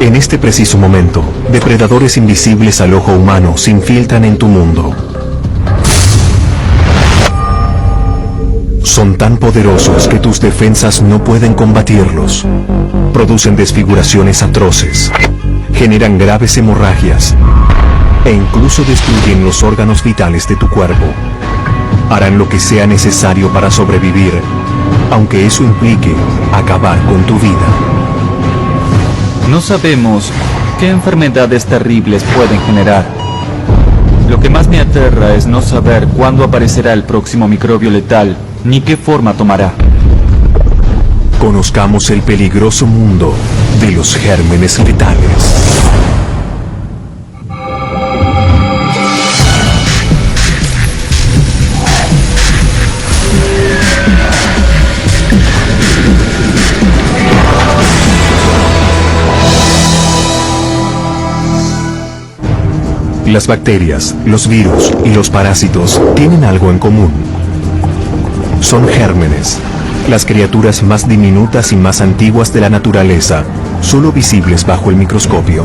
En este preciso momento, depredadores invisibles al ojo humano se infiltran en tu mundo. Son tan poderosos que tus defensas no pueden combatirlos. Producen desfiguraciones atroces, generan graves hemorragias e incluso destruyen los órganos vitales de tu cuerpo. Harán lo que sea necesario para sobrevivir, aunque eso implique acabar con tu vida. No sabemos qué enfermedades terribles pueden generar. Lo que más me aterra es no saber cuándo aparecerá el próximo microbio letal, ni qué forma tomará. Conozcamos el peligroso mundo de los gérmenes letales. Las bacterias, los virus y los parásitos tienen algo en común. Son gérmenes, las criaturas más diminutas y más antiguas de la naturaleza, solo visibles bajo el microscopio.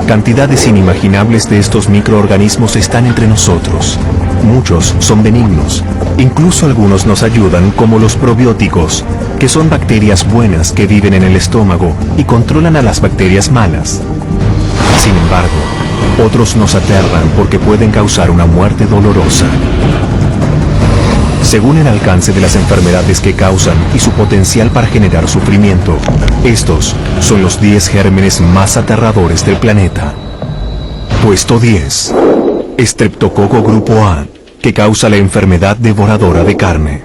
Cantidades inimaginables de estos microorganismos están entre nosotros. Muchos son benignos, incluso algunos nos ayudan, como los probióticos, que son bacterias buenas que viven en el estómago y controlan a las bacterias malas. Sin embargo, otros nos aterran porque pueden causar una muerte dolorosa. Según el alcance de las enfermedades que causan y su potencial para generar sufrimiento, estos son los 10 gérmenes más aterradores del planeta. Puesto 10. Streptococo grupo A, que causa la enfermedad devoradora de carne.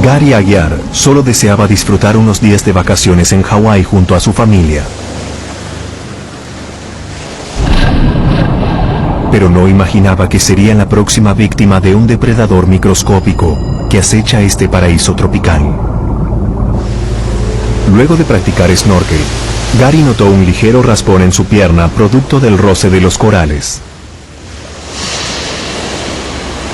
Gary Aguiar solo deseaba disfrutar unos días de vacaciones en Hawái junto a su familia. Pero no imaginaba que sería la próxima víctima de un depredador microscópico que acecha este paraíso tropical. Luego de practicar snorkel, Gary notó un ligero raspón en su pierna producto del roce de los corales.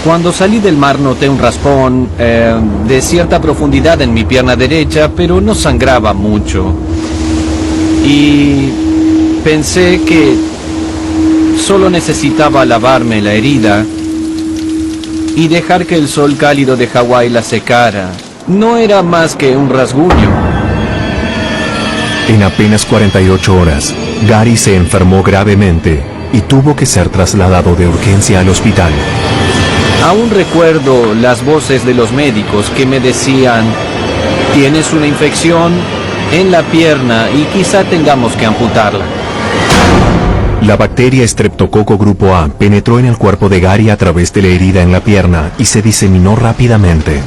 Cuando salí del mar noté un raspón de cierta profundidad en mi pierna derecha, pero no sangraba mucho. Y pensé que solo necesitaba lavarme la herida y dejar que el sol cálido de Hawái la secara. No era más que un rasguño. En apenas 48 horas, Gary se enfermó gravemente y tuvo que ser trasladado de urgencia al hospital. Aún recuerdo las voces de los médicos que me decían: tienes una infección en la pierna y quizá tengamos que amputarla. La bacteria Streptococo grupo A penetró en el cuerpo de Gary a través de la herida en la pierna y se diseminó rápidamente.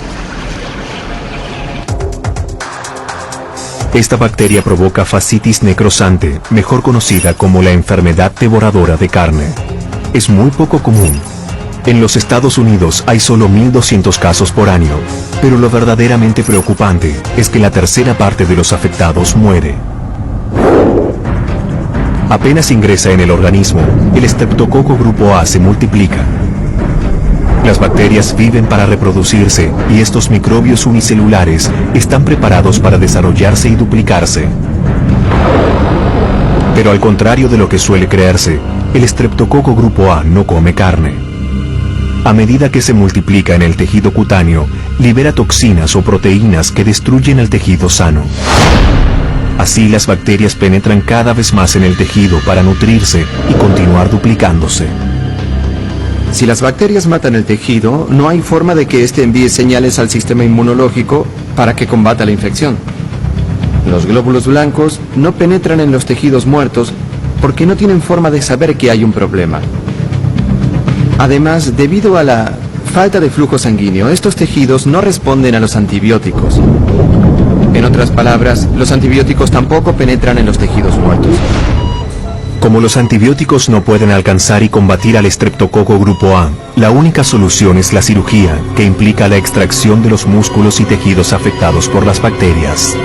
Esta bacteria provoca fascitis necrosante, mejor conocida como la enfermedad devoradora de carne. Es muy poco común. En los Estados Unidos hay solo 1.200 casos por año, pero lo verdaderamente preocupante es que la tercera parte de los afectados muere. Apenas ingresa en el organismo, el Streptococo grupo A se multiplica. Las bacterias viven para reproducirse y estos microbios unicelulares están preparados para desarrollarse y duplicarse. Pero al contrario de lo que suele creerse, el Streptococo grupo A no come carne. A medida que se multiplica en el tejido cutáneo, libera toxinas o proteínas que destruyen el tejido sano. Así las bacterias penetran cada vez más en el tejido para nutrirse y continuar duplicándose. Si las bacterias matan el tejido, no hay forma de que éste envíe señales al sistema inmunológico para que combata la infección. Los glóbulos blancos no penetran en los tejidos muertos porque no tienen forma de saber que hay un problema. Además, debido a la falta de flujo sanguíneo, estos tejidos no responden a los antibióticos. En otras palabras, los antibióticos tampoco penetran en los tejidos muertos. Como los antibióticos no pueden alcanzar y combatir al Streptococo grupo A, la única solución es la cirugía, que implica la extracción de los músculos y tejidos afectados por las bacterias.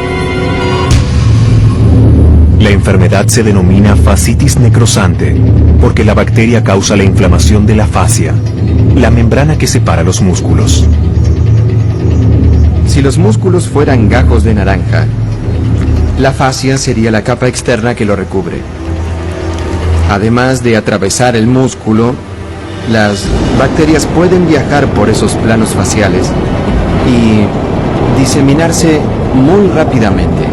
La enfermedad se denomina fascitis necrosante, porque la bacteria causa la inflamación de la fascia, la membrana que separa los músculos. Si los músculos fueran gajos de naranja, La fascia sería la capa externa que lo recubre. Además de atravesar el músculo, las bacterias pueden viajar por esos planos faciales y diseminarse muy rápidamente.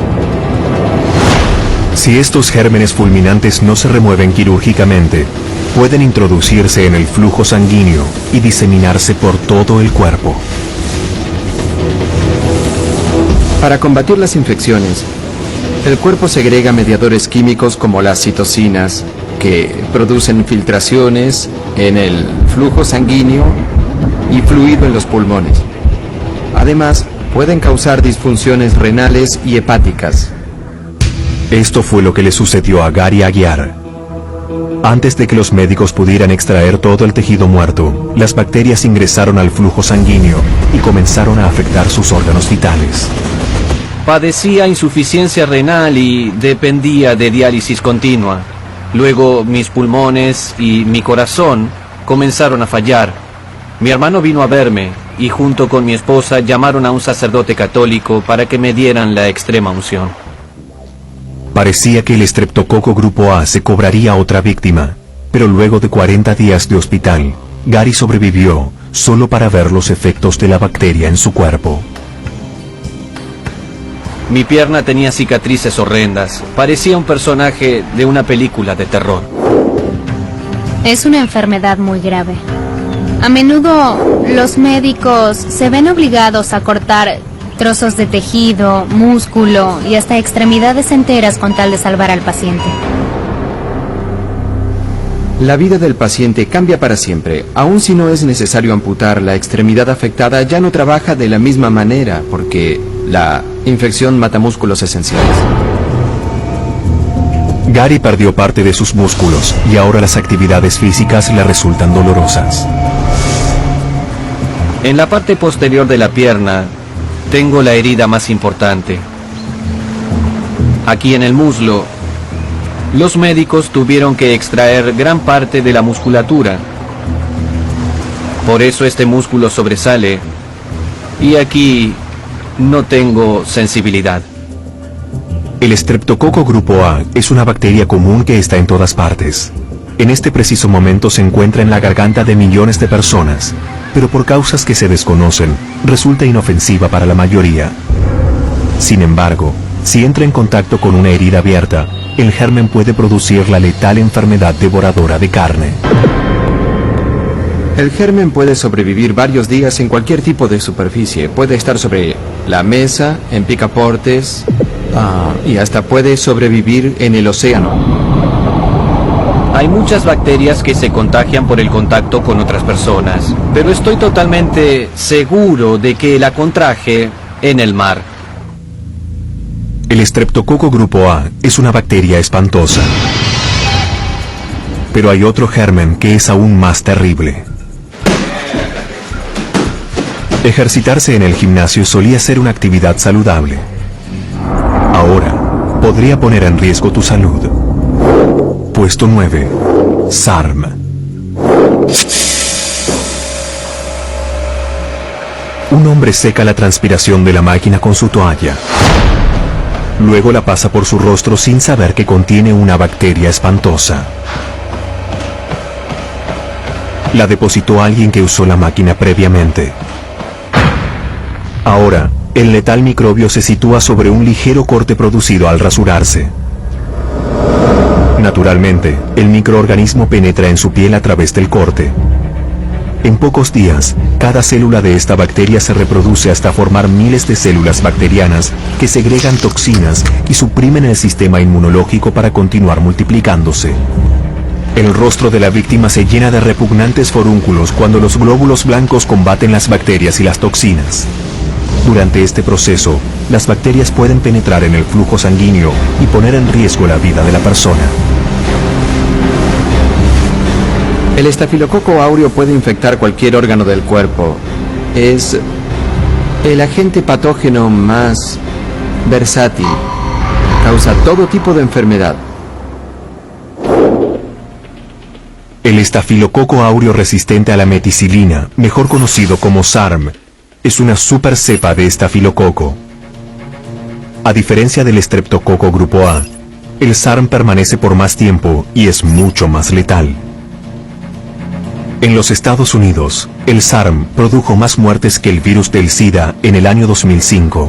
Si estos gérmenes fulminantes no se remueven quirúrgicamente, pueden introducirse en el flujo sanguíneo y diseminarse por todo el cuerpo. Para combatir las infecciones, el cuerpo segrega mediadores químicos como las citocinas, que producen filtraciones en el flujo sanguíneo y fluido en los pulmones. Además, pueden causar disfunciones renales y hepáticas. Esto fue lo que le sucedió a Gary Aguiar. Antes de que los médicos pudieran extraer todo el tejido muerto, las bacterias ingresaron al flujo sanguíneo y comenzaron a afectar sus órganos vitales. Padecía insuficiencia renal y dependía de diálisis continua. Luego mis pulmones y mi corazón comenzaron a fallar. Mi hermano vino a verme y junto con mi esposa llamaron a un sacerdote católico para que me dieran la extrema unción. Parecía que el estreptococo grupo A se cobraría otra víctima, pero luego de 40 días de hospital, Gary sobrevivió solo para ver los efectos de la bacteria en su cuerpo. Mi pierna tenía cicatrices horrendas. Parecía un personaje de una película de terror. Es una enfermedad muy grave. A menudo los médicos se ven obligados a cortar trozos de tejido, músculo y hasta extremidades enteras con tal de salvar al paciente. La vida del paciente cambia para siempre. Aun si no es necesario amputar, la extremidad afectada ya no trabaja de la misma manera porque la infección mata músculos esenciales. Gary perdió parte de sus músculos y ahora las actividades físicas le resultan dolorosas. En la parte posterior de la pierna tengo la herida más importante. Aquí en el muslo, los médicos tuvieron que extraer gran parte de la musculatura. Por eso este músculo sobresale y aquí no tengo sensibilidad. El estreptococo grupo A es una bacteria común que está en todas partes. En este preciso momento se encuentra en la garganta de millones de personas, pero por causas que se desconocen, resulta inofensiva para la mayoría. Sin embargo, si entra en contacto con una herida abierta, el germen puede producir la letal enfermedad devoradora de carne. El germen puede sobrevivir varios días en cualquier tipo de superficie. Puede estar sobre la mesa, en picaportes, y hasta puede sobrevivir en el océano. Hay muchas bacterias que se contagian por el contacto con otras personas, pero estoy totalmente seguro de que la contraje en el mar. El estreptococo grupo A es una bacteria espantosa. Pero hay otro germen que es aún más terrible. Ejercitarse en el gimnasio solía ser una actividad saludable. Ahora, podría poner en riesgo tu salud. Puesto 9. SARM. Un hombre seca la transpiración de la máquina con su toalla. Luego la pasa por su rostro sin saber que contiene una bacteria espantosa. La depositó alguien que usó la máquina previamente. Ahora, el letal microbio se sitúa sobre un ligero corte producido al rasurarse. Naturalmente, el microorganismo penetra en su piel a través del corte. En pocos días, cada célula de esta bacteria se reproduce hasta formar miles de células bacterianas que segregan toxinas y suprimen el sistema inmunológico para continuar multiplicándose. El rostro de la víctima se llena de repugnantes forúnculos cuando los glóbulos blancos combaten las bacterias y las toxinas. Durante este proceso, las bacterias pueden penetrar en el flujo sanguíneo y poner en riesgo la vida de la persona. El estafilococo áureo puede infectar cualquier órgano del cuerpo. Es el agente patógeno más versátil. Causa todo tipo de enfermedad. El estafilococo áureo resistente a la meticilina, mejor conocido como SARM, es una super cepa de estafilococo. A diferencia del estreptococo grupo A, el SARM permanece por más tiempo y es mucho más letal. En los Estados Unidos, el SARM produjo más muertes que el virus del SIDA en el año 2005.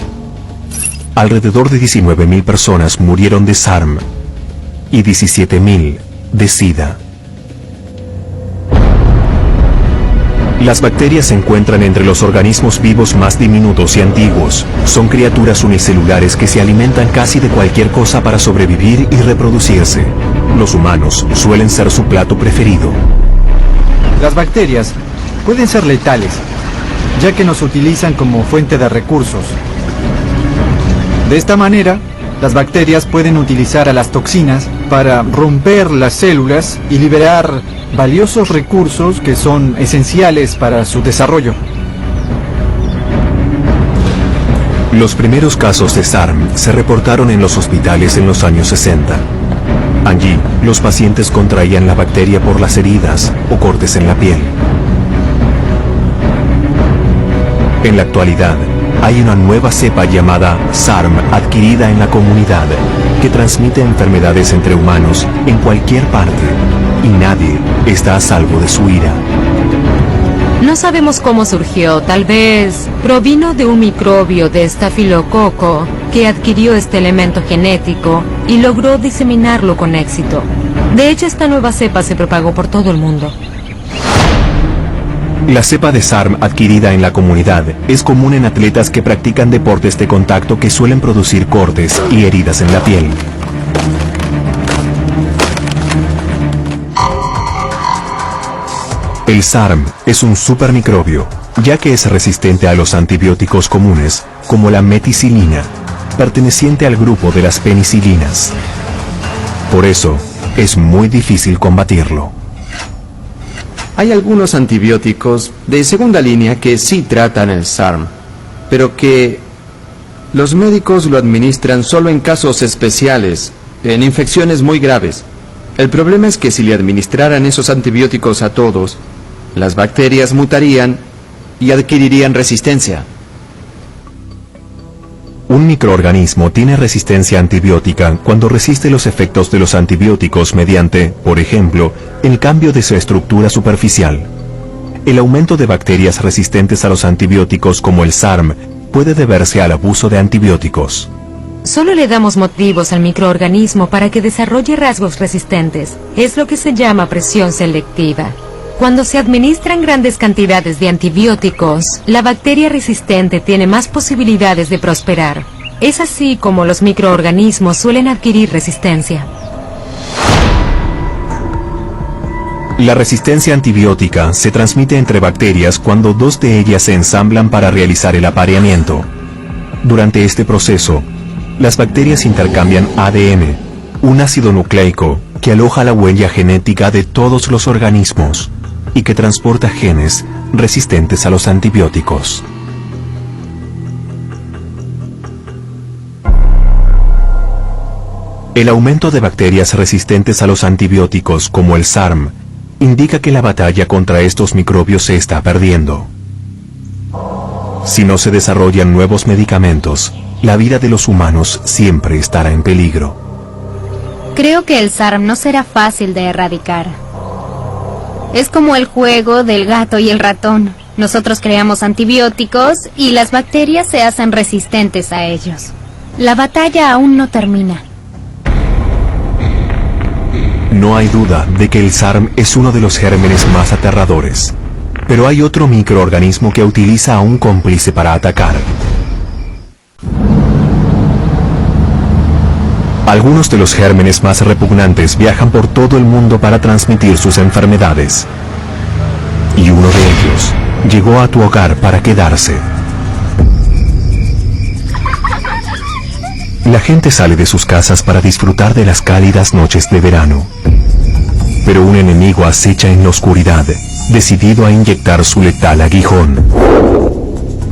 Alrededor de 19.000 personas murieron de SARM y 17.000 de SIDA. Las bacterias se encuentran entre los organismos vivos más diminutos y antiguos. Son criaturas unicelulares que se alimentan casi de cualquier cosa para sobrevivir y reproducirse. Los humanos suelen ser su plato preferido. Las bacterias pueden ser letales, ya que nos utilizan como fuente de recursos. De esta manera, las bacterias pueden utilizar a las toxinas para romper las células y liberar valiosos recursos que son esenciales para su desarrollo. Los primeros casos de SARM se reportaron en los hospitales en los años 60. Allí, los pacientes contraían la bacteria por las heridas o cortes en la piel. En la actualidad, hay una nueva cepa llamada SARM adquirida en la comunidad, que transmite enfermedades entre humanos en cualquier parte, y nadie está a salvo de su ira. No sabemos cómo surgió, tal vez provino de un microbio de estafilococo que adquirió este elemento genético y logró diseminarlo con éxito. De hecho, esta nueva cepa se propagó por todo el mundo. La cepa de SARM adquirida en la comunidad es común en atletas que practican deportes de contacto que suelen producir cortes y heridas en la piel. El SARM es un supermicrobio, ya que es resistente a los antibióticos comunes, como la meticilina, perteneciente al grupo de las penicilinas. Por eso, es muy difícil combatirlo. Hay algunos antibióticos de segunda línea que sí tratan el SARM, pero que los médicos lo administran solo en casos especiales, en infecciones muy graves. El problema es que si le administraran esos antibióticos a todos, las bacterias mutarían y adquirirían resistencia. Un microorganismo tiene resistencia antibiótica cuando resiste los efectos de los antibióticos mediante, por ejemplo, el cambio de su estructura superficial. El aumento de bacterias resistentes a los antibióticos como el SARM puede deberse al abuso de antibióticos. Solo le damos motivos al microorganismo para que desarrolle rasgos resistentes. Es lo que se llama presión selectiva. Cuando se administran grandes cantidades de antibióticos, la bacteria resistente tiene más posibilidades de prosperar. Es así como los microorganismos suelen adquirir resistencia. La resistencia antibiótica se transmite entre bacterias cuando dos de ellas se ensamblan para realizar el apareamiento. Durante este proceso, las bacterias intercambian ADN, un ácido nucleico que aloja la huella genética de todos los organismos y que transporta genes resistentes a los antibióticos. El aumento de bacterias resistentes a los antibióticos como el SARM indica que la batalla contra estos microbios se está perdiendo. Si no se desarrollan nuevos medicamentos, la vida de los humanos siempre estará en peligro. Creo que el SARM no será fácil de erradicar. Es como el juego del gato y el ratón. Nosotros creamos antibióticos y las bacterias se hacen resistentes a ellos. La batalla aún no termina. No hay duda de que el SARM es uno de los gérmenes más aterradores. Pero hay otro microorganismo que utiliza a un cómplice para atacar. Algunos de los gérmenes más repugnantes viajan por todo el mundo para transmitir sus enfermedades. Y uno de ellos llegó a tu hogar para quedarse. La gente sale de sus casas para disfrutar de las cálidas noches de verano. Pero un enemigo acecha en la oscuridad, decidido a inyectar su letal aguijón.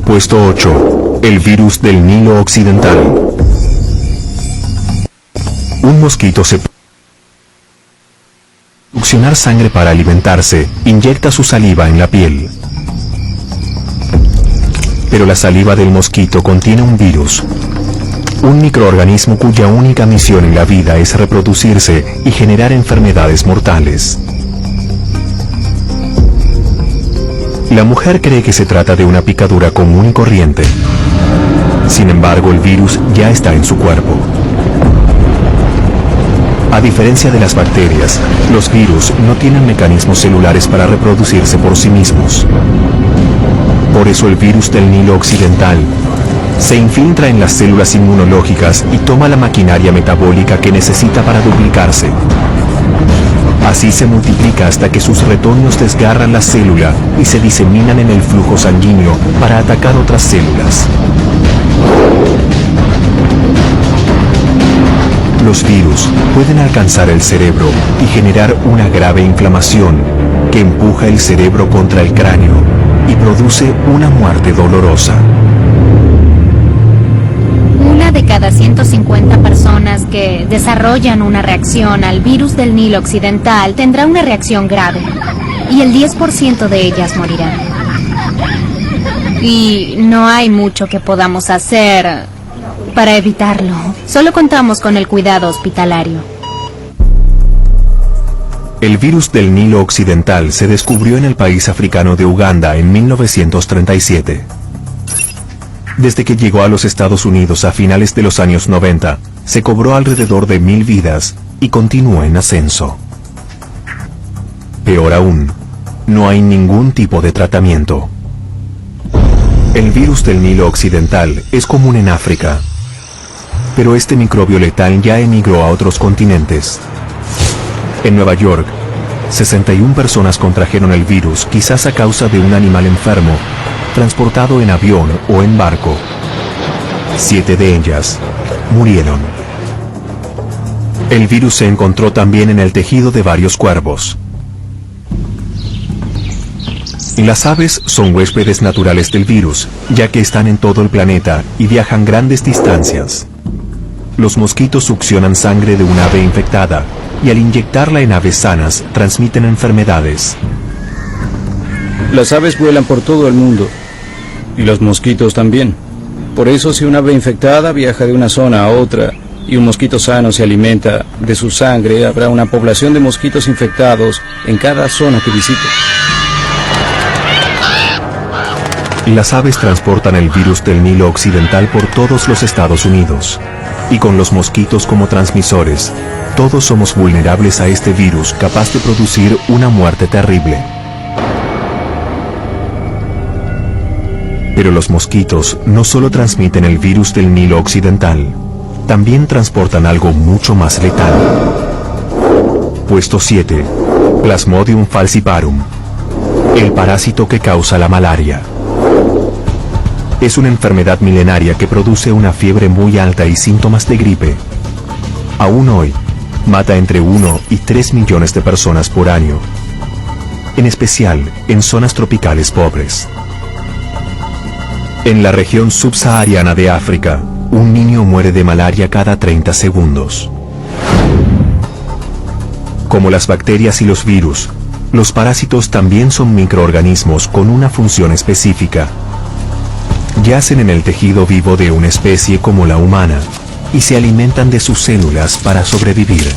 Puesto 8. El virus del Nilo Occidental. Un mosquito se succionar sangre para alimentarse, inyecta su saliva en la piel. Pero la saliva del mosquito contiene un virus Un microorganismo cuya única misión en la vida es reproducirse y generar enfermedades mortales. La mujer cree que se trata de una picadura común y corriente. Sin embargo, el virus ya está en su cuerpo. A diferencia de las bacterias, los virus no tienen mecanismos celulares para reproducirse por sí mismos. Por eso el virus del Nilo Occidental se infiltra en las células inmunológicas y toma la maquinaria metabólica que necesita para duplicarse. Así se multiplica hasta que sus retoños desgarran la célula y se diseminan en el flujo sanguíneo para atacar otras células. Los virus pueden alcanzar el cerebro y generar una grave inflamación que empuja el cerebro contra el cráneo y produce una muerte dolorosa. Una de cada 150 personas que desarrollan una reacción al virus del Nilo Occidental tendrá una reacción grave, y el 10% de ellas morirán. Y no hay mucho que podamos hacer para evitarlo. Solo contamos con el cuidado hospitalario. El virus del Nilo Occidental se descubrió en el país africano de Uganda en 1937. Desde que llegó a los Estados Unidos a finales de los años 90, se cobró alrededor de 1000 vidas y continúa en ascenso. Peor aún, no hay ningún tipo de tratamiento. El virus del Nilo Occidental es común en África, pero este microbio letal ya emigró a otros continentes. En Nueva York, 61 personas contrajeron el virus, quizás a causa de un animal enfermo, transportado en avión o en barco. 7 de ellas murieron. El virus se encontró también en el tejido de varios cuervos. Las aves son huéspedes naturales del virus, ya que están en todo el planeta y viajan grandes distancias. Los mosquitos succionan sangre de un ave infectada y al inyectarla en aves sanas transmiten enfermedades. Las aves vuelan por todo el mundo y los mosquitos también. Por eso si una ave infectada viaja de una zona a otra y un mosquito sano se alimenta de su sangre, habrá una población de mosquitos infectados en cada zona que visite. Las aves transportan el virus del Nilo Occidental por todos los Estados Unidos. Y con los mosquitos como transmisores, todos somos vulnerables a este virus capaz de producir una muerte terrible. Pero los mosquitos no solo transmiten el virus del Nilo Occidental, también transportan algo mucho más letal. Puesto 7. Plasmodium falciparum. El parásito que causa la malaria. Es una enfermedad milenaria que produce una fiebre muy alta y síntomas de gripe. Aún hoy, mata entre 1 y 3 millones de personas por año, en especial en zonas tropicales pobres. En la región subsahariana de África, un niño muere de malaria cada 30 segundos. Como las bacterias y los virus, los parásitos también son microorganismos con una función específica. Yacen en el tejido vivo de una especie como la humana y se alimentan de sus células para sobrevivir.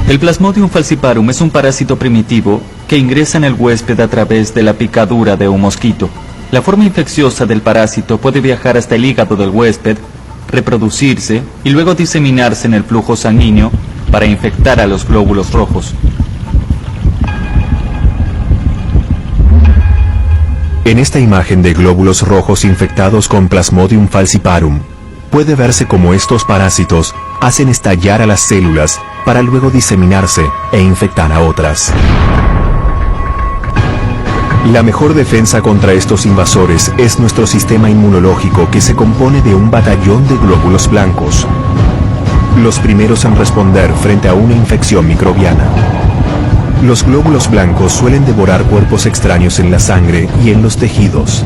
El Plasmodium falciparum es un parásito primitivo que ingresa en el huésped a través de la picadura de un mosquito. La forma infecciosa del parásito puede viajar hasta el hígado del huésped, reproducirse y luego diseminarse en el flujo sanguíneo para infectar a los glóbulos rojos. En esta imagen de glóbulos rojos infectados con Plasmodium falciparum, puede verse cómo estos parásitos hacen estallar a las células para luego diseminarse e infectar a otras. La mejor defensa contra estos invasores es nuestro sistema inmunológico, que se compone de un batallón de glóbulos blancos, los primeros en responder frente a una infección microbiana. Los glóbulos blancos suelen devorar cuerpos extraños en la sangre y en los tejidos.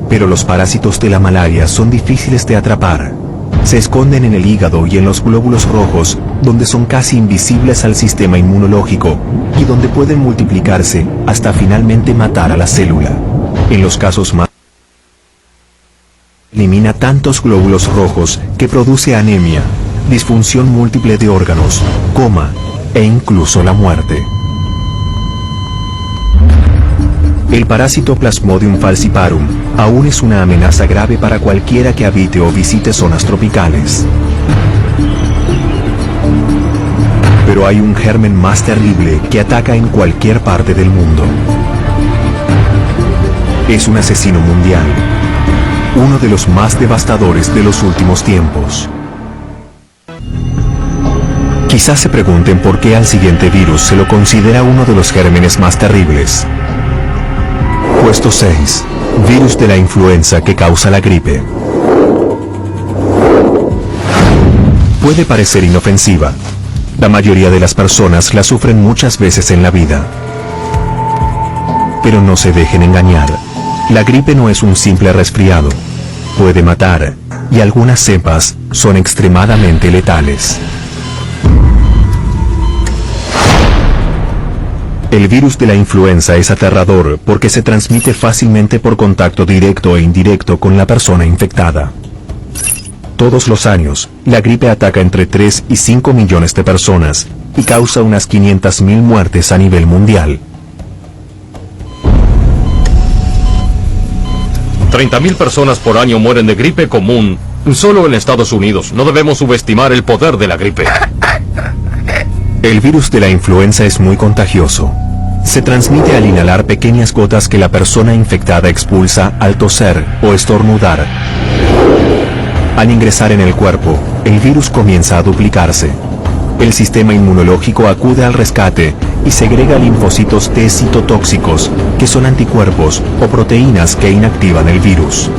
Pero los parásitos de la malaria son difíciles de atrapar. Se esconden en el hígado y en los glóbulos rojos, donde son casi invisibles al sistema inmunológico y donde pueden multiplicarse hasta finalmente matar a la célula. En los casos más Elimina tantos glóbulos rojos que produce anemia, disfunción múltiple de órganos, coma e incluso la muerte. El parásito Plasmodium falciparum aún es una amenaza grave para cualquiera que habite o visite zonas tropicales. Pero hay un germen más terrible que ataca en cualquier parte del mundo. Es un asesino mundial, uno de los más devastadores de los últimos tiempos. Quizás se pregunten por qué al siguiente virus se lo considera uno de los gérmenes más terribles. Puesto 6. Virus de la influenza que causa la gripe. Puede parecer inofensiva. La mayoría de las personas la sufren muchas veces en la vida. Pero no se dejen engañar. La gripe no es un simple resfriado. Puede matar, y algunas cepas son extremadamente letales. El virus de la influenza es aterrador porque se transmite fácilmente por contacto directo e indirecto con la persona infectada. Todos los años, la gripe ataca entre 3 y 5 millones de personas y causa unas 500.000 muertes a nivel mundial. 30.000 personas por año mueren de gripe común solo en Estados Unidos. No debemos subestimar el poder de la gripe. El virus de la influenza es muy contagioso. Se transmite al inhalar pequeñas gotas que la persona infectada expulsa al toser o estornudar. Al ingresar en el cuerpo, el virus comienza a duplicarse. El sistema inmunológico acude al rescate y segrega linfocitos T citotóxicos, que son anticuerpos o proteínas que inactivan el virus.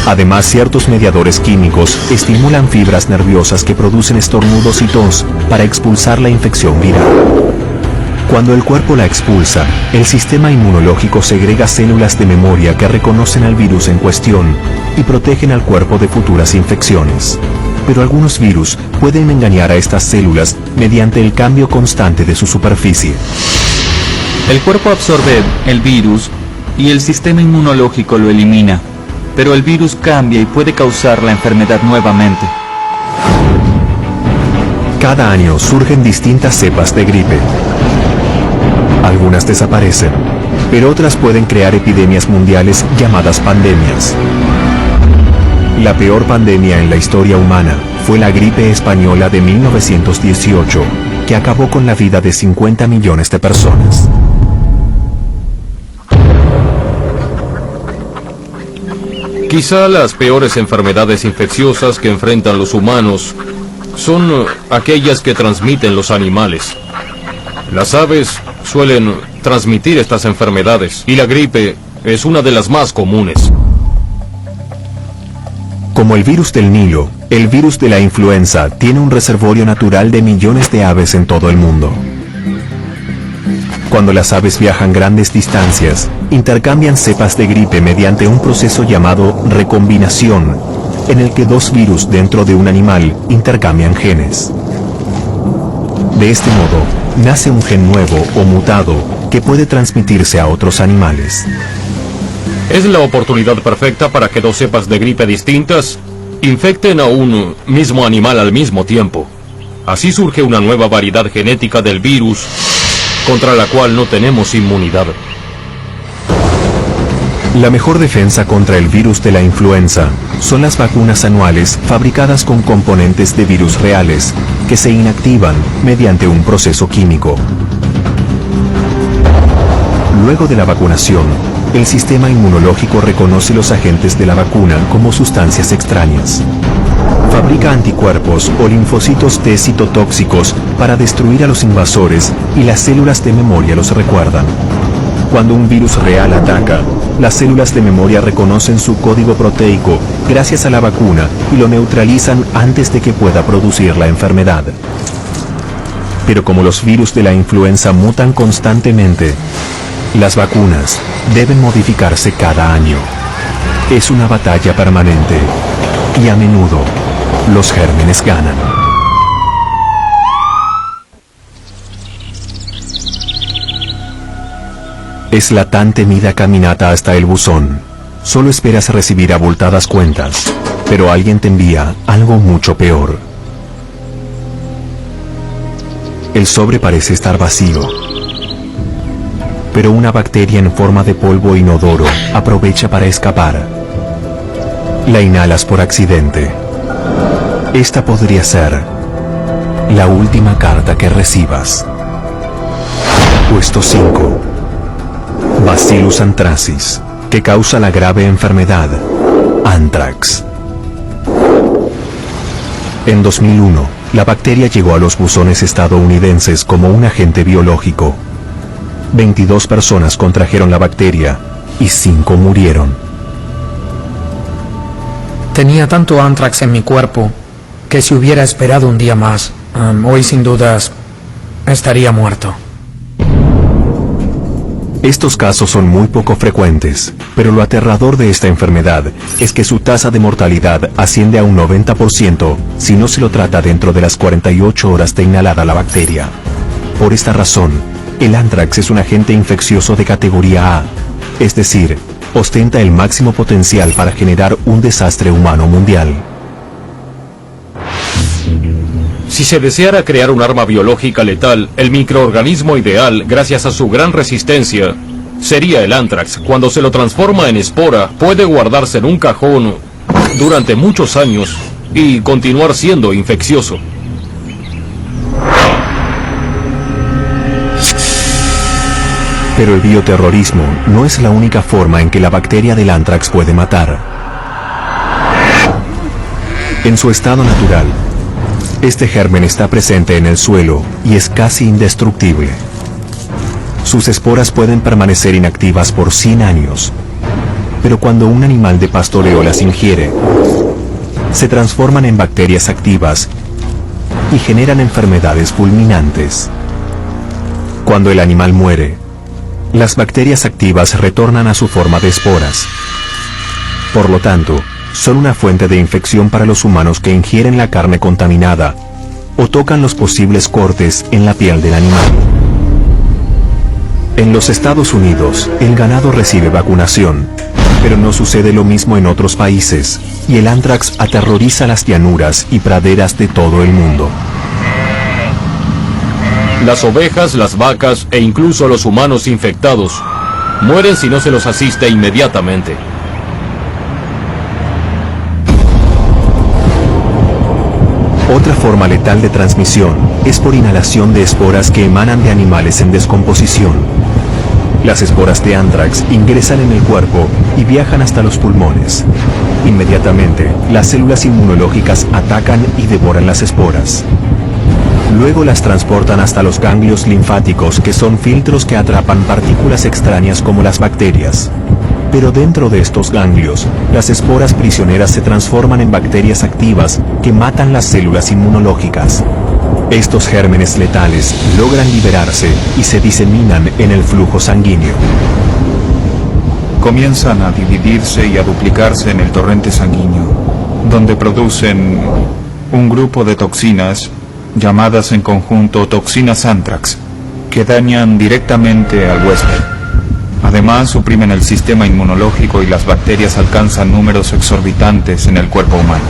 Además, ciertos mediadores químicos estimulan fibras nerviosas que producen estornudos y tos para expulsar la infección viral. Cuando el cuerpo la expulsa, el sistema inmunológico segrega células de memoria que reconocen al virus en cuestión y protegen al cuerpo de futuras infecciones. Pero algunos virus pueden engañar a estas células mediante el cambio constante de su superficie. El cuerpo absorbe el virus y el sistema inmunológico lo elimina, pero el virus cambia y puede causar la enfermedad nuevamente. Cada año surgen distintas cepas de gripe. Algunas desaparecen, pero otras pueden crear epidemias mundiales llamadas pandemias. La peor pandemia en la historia humana fue la gripe española de 1918, que acabó con la vida de 50 millones de personas. Quizá las peores enfermedades infecciosas que enfrentan los humanos son aquellas que transmiten los animales. Las aves suelen transmitir estas enfermedades y la gripe es una de las más comunes. Como el virus del Nilo, el virus de la influenza tiene un reservorio natural de millones de aves en todo el mundo. Cuando las aves viajan grandes distancias, intercambian cepas de gripe mediante un proceso llamado recombinación, en el que dos virus dentro de un animal intercambian genes. De este modo, nace un gen nuevo o mutado que puede transmitirse a otros animales. Es la oportunidad perfecta para que dos cepas de gripe distintas infecten a un mismo animal al mismo tiempo. Así surge una nueva variedad genética del virus contra la cual no tenemos inmunidad. La mejor defensa contra el virus de la influenza son las vacunas anuales fabricadas con componentes de virus reales que se inactivan mediante un proceso químico. Luego de la vacunación, el sistema inmunológico reconoce los agentes de la vacuna como sustancias extrañas. Fabrica anticuerpos o linfocitos T citotóxicos para destruir a los invasores y las células de memoria los recuerdan. Cuando un virus real ataca, las células de memoria reconocen su código proteico gracias a la vacuna y lo neutralizan antes de que pueda producir la enfermedad. Pero como los virus de la influenza mutan constantemente, las vacunas deben modificarse cada año. Es una batalla permanente y a menudo los gérmenes ganan. Es la tan temida caminata hasta el buzón. solo esperas recibir abultadas cuentas, pero alguien te envía algo mucho peor. El sobre parece estar vacío, pero una bacteria en forma de polvo inodoro aprovecha para escapar. La inhalas por accidente. Esta podría ser la última carta que recibas. Puesto 5. Bacillus anthracis, que causa la grave enfermedad Anthrax. En 2001, la bacteria llegó a los buzones estadounidenses como un agente biológico. 22 personas contrajeron la bacteria y 5 murieron. Tenía tanto anthrax en mi cuerpo que si hubiera esperado un día más, hoy sin dudas estaría muerto. Estos casos son muy poco frecuentes, pero lo aterrador de esta enfermedad es que su tasa de mortalidad asciende a un 90% si no se lo trata dentro de las 48 horas de inhalada la bacteria. Por esta razón, el anthrax es un agente infeccioso de categoría A, es decir, ostenta el máximo potencial para generar un desastre humano mundial. Si se deseara crear un arma biológica letal, el microorganismo ideal, gracias a su gran resistencia, sería el anthrax. Cuando se lo transforma en espora, puede guardarse en un cajón durante muchos años y continuar siendo infeccioso. Pero el bioterrorismo no es la única forma en que la bacteria del anthrax puede matar. En su estado natural, este germen está presente en el suelo y es casi indestructible. Sus esporas pueden permanecer inactivas por 100 años, pero cuando un animal de pastoreo las ingiere, se transforman en bacterias activas y generan enfermedades fulminantes. Cuando el animal muere, las bacterias activas retornan a su forma de esporas. Por lo tanto, son una fuente de infección para los humanos que ingieren la carne contaminada o tocan los posibles cortes en la piel del animal. En los Estados Unidos, el ganado recibe vacunación, pero no sucede lo mismo en otros países, y el anthrax aterroriza las llanuras y praderas de todo el mundo. Las ovejas, las vacas e incluso los humanos infectados mueren si no se los asiste inmediatamente. Otra forma letal de transmisión es por inhalación de esporas que emanan de animales en descomposición. Las esporas de anthrax ingresan en el cuerpo y viajan hasta los pulmones. Inmediatamente, las células inmunológicas atacan y devoran las esporas. Luego las transportan hasta los ganglios linfáticos, que son filtros que atrapan partículas extrañas como las bacterias. Pero dentro de estos ganglios, las esporas prisioneras se transforman en bacterias activas que matan las células inmunológicas. Estos gérmenes letales logran liberarse y se diseminan en el flujo sanguíneo. Comienzan a dividirse y a duplicarse en el torrente sanguíneo, donde producen un grupo de toxinas llamadas en conjunto toxinas anthrax, que dañan directamente al huésped. Además, suprimen el sistema inmunológico y las bacterias alcanzan números exorbitantes en el cuerpo humano.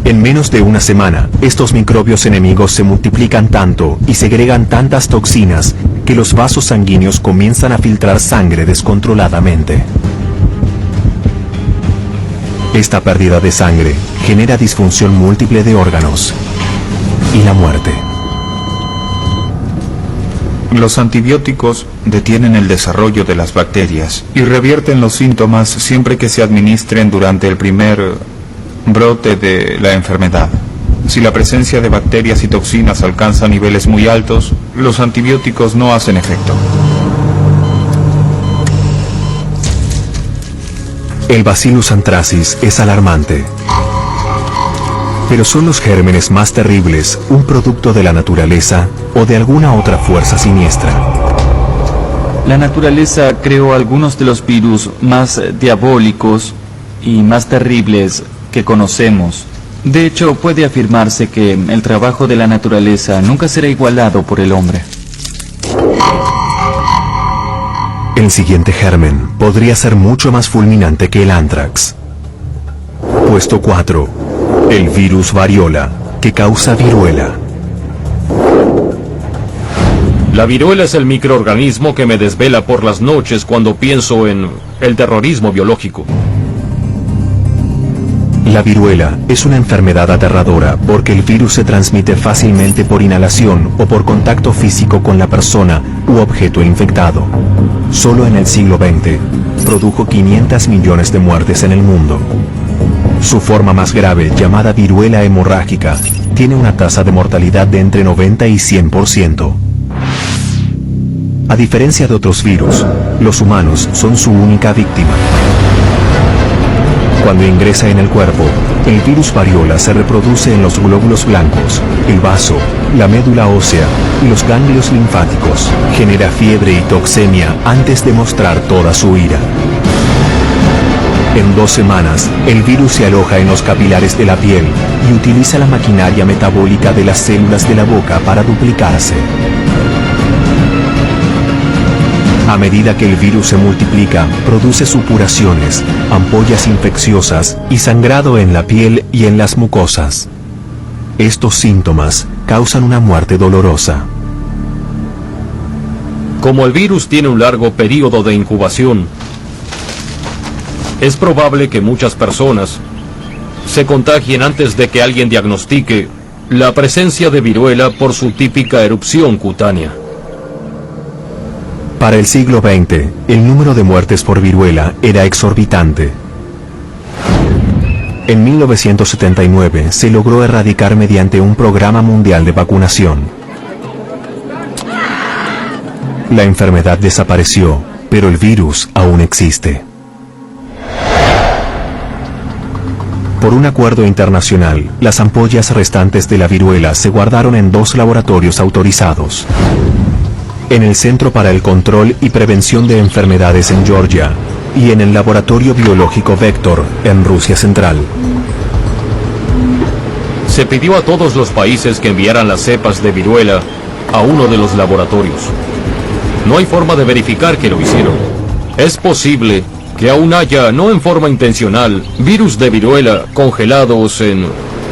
En menos de una semana, estos microbios enemigos se multiplican tanto y segregan tantas toxinas que los vasos sanguíneos comienzan a filtrar sangre descontroladamente. Esta pérdida de sangre genera disfunción múltiple de órganos y la muerte. Los antibióticos detienen el desarrollo de las bacterias y revierten los síntomas siempre que se administren durante el primer brote de la enfermedad. Si la presencia de bacterias y toxinas alcanza niveles muy altos, los antibióticos no hacen efecto. El Bacillus anthracis es alarmante. Pero ¿son los gérmenes más terribles un producto de la naturaleza o de alguna otra fuerza siniestra? La naturaleza creó algunos de los virus más diabólicos y más terribles que conocemos. De hecho, puede afirmarse que el trabajo de la naturaleza nunca será igualado por el hombre. El siguiente germen podría ser mucho más fulminante que el anthrax. Puesto 4. El virus variola, que causa viruela. La viruela es el microorganismo que me desvela por las noches cuando pienso en el terrorismo biológico. La viruela es una enfermedad aterradora porque el virus se transmite fácilmente por inhalación o por contacto físico con la persona u objeto infectado. Solo en el siglo XX produjo 500 millones de muertes en el mundo. Su forma más grave, llamada viruela hemorrágica, tiene una tasa de mortalidad de entre 90 y 100%. A diferencia de otros virus, los humanos son su única víctima. Cuando ingresa en el cuerpo, el virus variola se reproduce en los glóbulos blancos, el vaso, la médula ósea y los ganglios linfáticos. Genera fiebre y toxemia antes de mostrar toda su ira. En 2 semanas, el virus se aloja en los capilares de la piel y utiliza la maquinaria metabólica de las células de la boca para duplicarse. A medida que el virus se multiplica, produce supuraciones, ampollas infecciosas y sangrado en la piel y en las mucosas. Estos síntomas causan una muerte dolorosa. Como el virus tiene un largo periodo de incubación, es probable que muchas personas se contagien antes de que alguien diagnostique la presencia de viruela por su típica erupción cutánea. Para el siglo XX, el número de muertes por viruela era exorbitante. En 1979 se logró erradicar mediante un programa mundial de vacunación. La enfermedad desapareció, pero el virus aún existe. Por un acuerdo internacional, las ampollas restantes de la viruela se guardaron en 2 laboratorios autorizados. En el Centro para el Control y Prevención de Enfermedades en Georgia y en el Laboratorio Biológico Vector en Rusia Central. Se pidió a todos los países que enviaran las cepas de viruela a uno de los laboratorios. No hay forma de verificar que lo hicieron. Es posible que aún haya, no en forma intencional, virus de viruela congelados en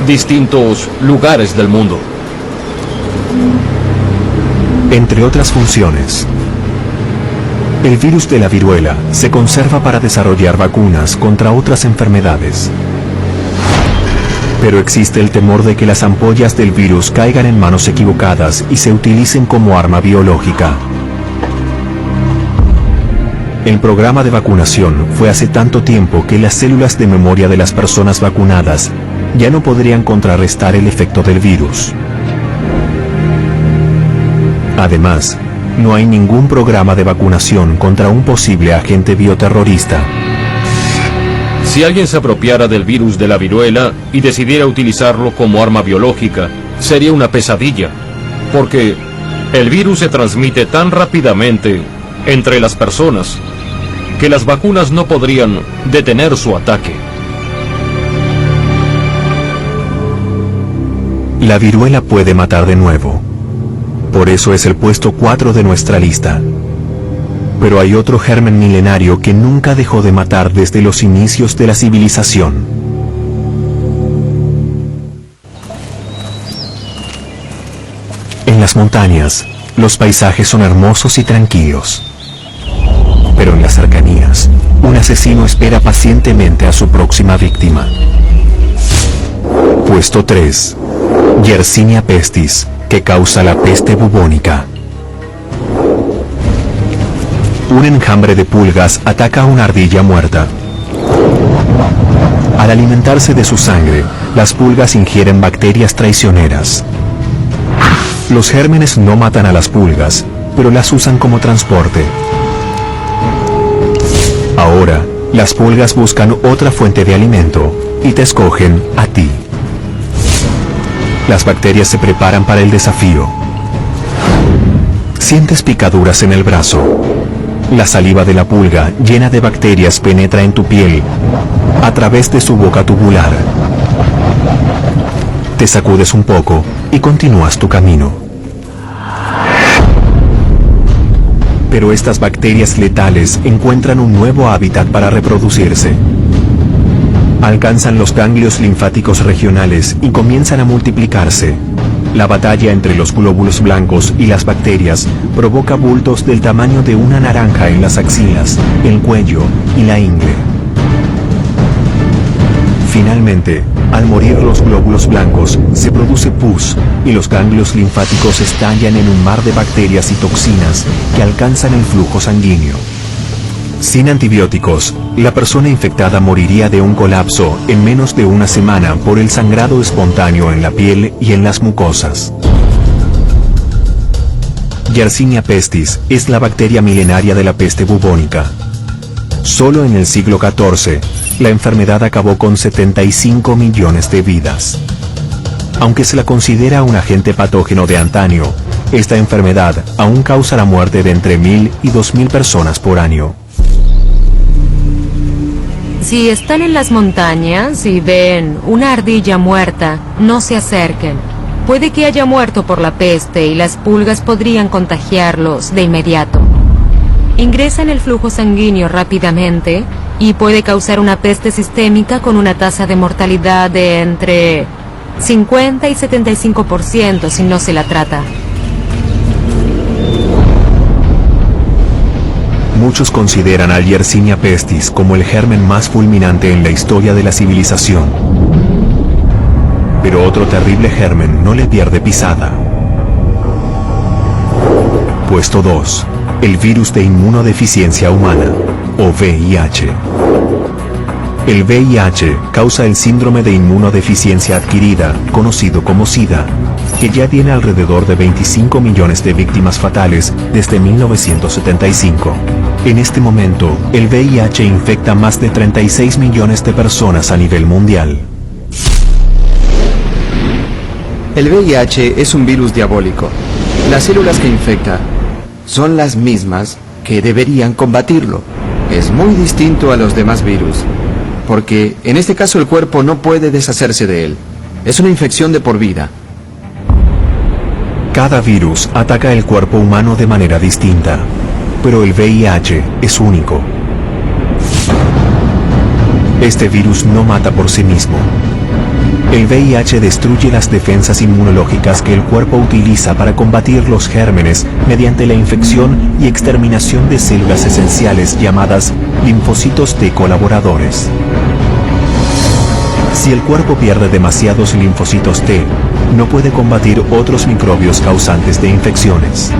distintos lugares del mundo. Entre otras funciones, el virus de la viruela se conserva para desarrollar vacunas contra otras enfermedades. Pero existe el temor de que las ampollas del virus caigan en manos equivocadas y se utilicen como arma biológica. El programa de vacunación fue hace tanto tiempo que las células de memoria de las personas vacunadas ya no podrían contrarrestar el efecto del virus. Además, no hay ningún programa de vacunación contra un posible agente bioterrorista. Si alguien se apropiara del virus de la viruela y decidiera utilizarlo como arma biológica, sería una pesadilla, porque el virus se transmite tan rápidamente entre las personas que las vacunas no podrían detener su ataque. La viruela puede matar de nuevo. Por eso es el puesto 4 de nuestra lista. Pero hay otro germen milenario que nunca dejó de matar desde los inicios de la civilización. En las montañas, los paisajes son hermosos y tranquilos. Pero en las cercanías, un asesino espera pacientemente a su próxima víctima. Puesto 3. Yersinia pestis, que causa la peste bubónica. Un enjambre de pulgas ataca a una ardilla muerta. Al alimentarse de su sangre, las pulgas ingieren bacterias traicioneras. Los gérmenes no matan a las pulgas, pero las usan como transporte. Ahora, las pulgas buscan otra fuente de alimento y te escogen a ti. Las bacterias se preparan para el desafío. Sientes picaduras en el brazo. La saliva de la pulga llena de bacterias penetra en tu piel a través de su boca tubular. Te sacudes un poco y continúas tu camino. Pero estas bacterias letales encuentran un nuevo hábitat para reproducirse. Alcanzan los ganglios linfáticos regionales y comienzan a multiplicarse. La batalla entre los glóbulos blancos y las bacterias provoca bultos del tamaño de una naranja en las axilas, el cuello y la ingle. Finalmente, al morir los glóbulos blancos, se produce pus y los ganglios linfáticos estallan en un mar de bacterias y toxinas que alcanzan el flujo sanguíneo. Sin antibióticos, la persona infectada moriría de un colapso en menos de una semana por el sangrado espontáneo en la piel y en las mucosas. Yersinia pestis es la bacteria milenaria de la peste bubónica. Solo en el siglo XIV, la enfermedad acabó con 75 millones de vidas. Aunque se la considera un agente patógeno de antaño, esta enfermedad aún causa la muerte de entre 1.000 y 2.000 personas por año. Si están en las montañas y ven una ardilla muerta, no se acerquen. Puede que haya muerto por la peste y las pulgas podrían contagiarlos de inmediato. Ingresa en el flujo sanguíneo rápidamente y puede causar una peste sistémica con una tasa de mortalidad de entre 50 y 75% si no se la trata. Muchos consideran al Yersinia pestis como el germen más fulminante en la historia de la civilización. Pero otro terrible germen no le pierde pisada. Puesto 2. El virus de inmunodeficiencia humana, o VIH. El VIH causa el síndrome de inmunodeficiencia adquirida, conocido como SIDA, que ya tiene alrededor de 25 millones de víctimas fatales desde 1975. En este momento, el VIH infecta más de 36 millones de personas a nivel mundial. El VIH es un virus diabólico. Las células que infecta son las mismas que deberían combatirlo. Es muy distinto a los demás virus, porque en este caso el cuerpo no puede deshacerse de él. Es una infección de por vida. Cada virus ataca el cuerpo humano de manera distinta, pero el VIH es único. Este virus no mata por sí mismo. El VIH destruye las defensas inmunológicas que el cuerpo utiliza para combatir los gérmenes mediante la infección y exterminación de células esenciales llamadas linfocitos T colaboradores. Si el cuerpo pierde demasiados linfocitos T, no puede combatir otros microbios causantes de infecciones.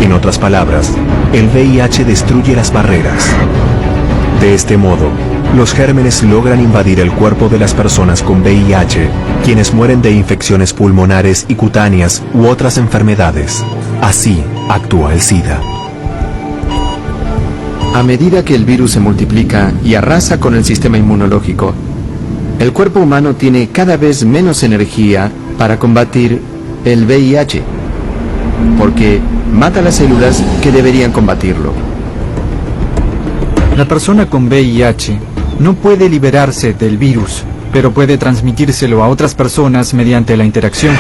En otras palabras, el VIH destruye las barreras. De este modo, los gérmenes logran invadir el cuerpo de las personas con VIH, quienes mueren de infecciones pulmonares y cutáneas u otras enfermedades. Así actúa el SIDA. A medida que el virus se multiplica y arrasa con el sistema inmunológico, el cuerpo humano tiene cada vez menos energía para combatir el VIH, porque mata las células que deberían combatirlo. La persona con VIH no puede liberarse del virus, pero puede transmitírselo a otras personas mediante la interacción.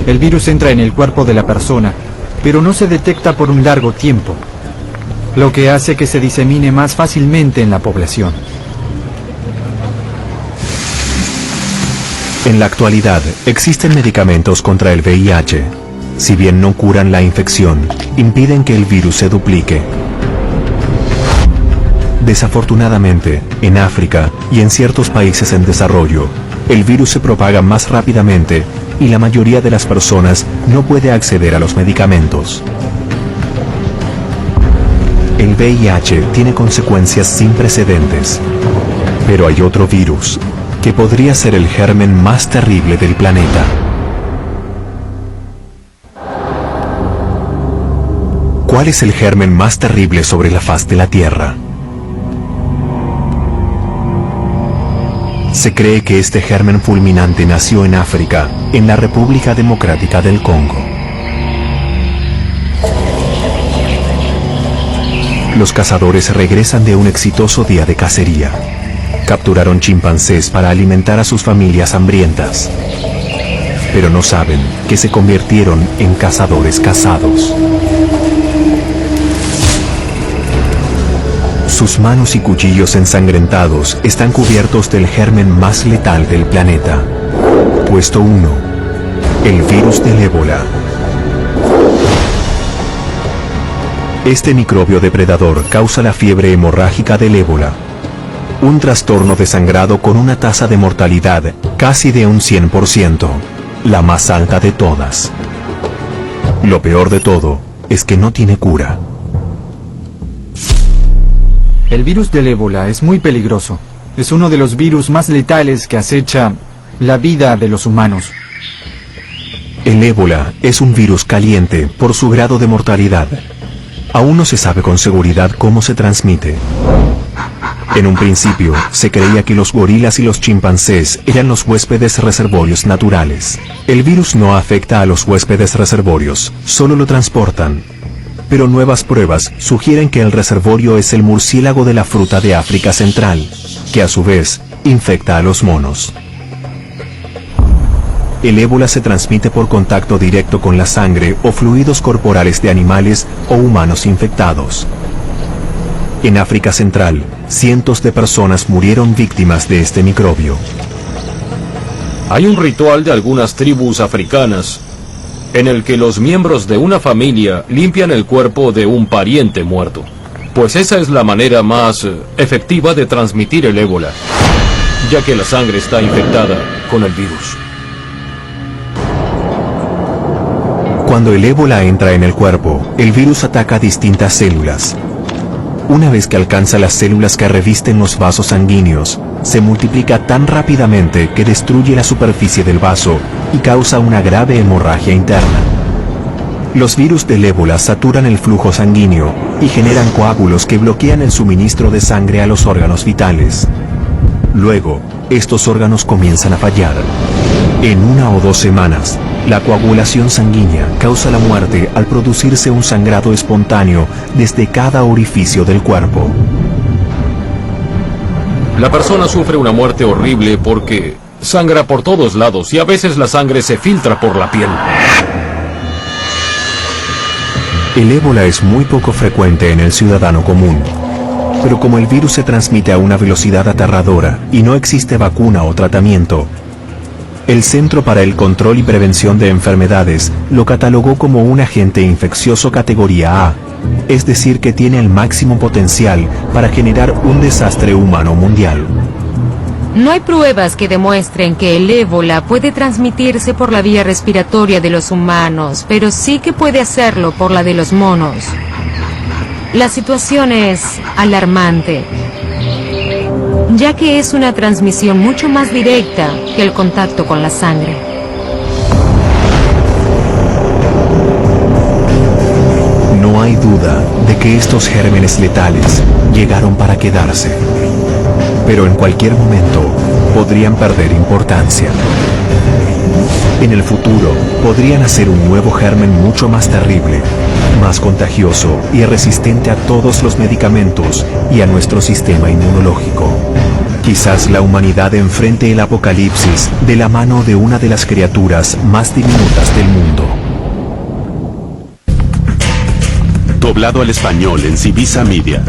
El virus entra en el cuerpo de la persona, pero no se detecta por un largo tiempo, lo que hace que se disemine más fácilmente en la población. En la actualidad, existen medicamentos contra el VIH. Si bien no curan la infección, impiden que el virus se duplique. Desafortunadamente, en África y en ciertos países en desarrollo, el virus se propaga más rápidamente y la mayoría de las personas no puede acceder a los medicamentos. El VIH tiene consecuencias sin precedentes, pero hay otro virus que podría ser el germen más terrible del planeta. ¿Cuál es el germen más terrible sobre la faz de la Tierra? Se cree que este germen fulminante nació en África, en la República Democrática del Congo. Los cazadores regresan de un exitoso día de cacería. Capturaron chimpancés para alimentar a sus familias hambrientas. Pero no saben que se convirtieron en cazadores cazados. Sus manos y cuchillos ensangrentados están cubiertos del germen más letal del planeta. Puesto 1. El virus del ébola. Este microbio depredador causa la fiebre hemorrágica del ébola, un trastorno de sangrado con una tasa de mortalidad casi de un 100%, la más alta de todas. Lo peor de todo es que no tiene cura. El virus del ébola es muy peligroso. Es uno de los virus más letales que acecha la vida de los humanos. El ébola es un virus caliente por su grado de mortalidad. Aún no se sabe con seguridad cómo se transmite. En un principio, se creía que los gorilas y los chimpancés eran los huéspedes reservorios naturales. El virus no afecta a los huéspedes reservorios, solo lo transportan. Pero nuevas pruebas sugieren que el reservorio es el murciélago de la fruta de África Central, que a su vez infecta a los monos. El ébola se transmite por contacto directo con la sangre o fluidos corporales de animales o humanos infectados. En África Central, cientos de personas murieron víctimas de este microbio. Hay un ritual de algunas tribus africanas en el que los miembros de una familia limpian el cuerpo de un pariente muerto, pues esa es la manera más efectiva de transmitir el ébola, ya que la sangre está infectada con el virus. Cuando el ébola entra en el cuerpo, el virus ataca distintas células. Una vez que alcanza las células que revisten los vasos sanguíneos, se multiplica tan rápidamente que destruye la superficie del vaso y causa una grave hemorragia interna. Los virus del ébola saturan el flujo sanguíneo y generan coágulos que bloquean el suministro de sangre a los órganos vitales. Luego, estos órganos comienzan a fallar. En 1 o 2 semanas, la coagulación sanguínea causa la muerte al producirse un sangrado espontáneo desde cada orificio del cuerpo. La persona sufre una muerte horrible porque sangra por todos lados y a veces la sangre se filtra por la piel. El ébola es muy poco frecuente en el ciudadano común, pero como el virus se transmite a una velocidad aterradora y no existe vacuna o tratamiento, el Centro para el Control y Prevención de Enfermedades lo catalogó como un agente infeccioso categoría A, es decir que tiene el máximo potencial para generar un desastre humano mundial. No hay pruebas que demuestren que el ébola puede transmitirse por la vía respiratoria de los humanos, pero sí que puede hacerlo por la de los monos. La situación es alarmante, ya que es una transmisión mucho más directa que el contacto con la sangre. No hay duda de que estos gérmenes letales llegaron para quedarse, pero en cualquier momento podrían perder importancia. En el futuro podrían hacer un nuevo germen mucho más terrible, más contagioso y resistente a todos los medicamentos y a nuestro sistema inmunológico. Quizás la humanidad enfrente el apocalipsis de la mano de una de las criaturas más diminutas del mundo. Doblado al español en Civisa Media.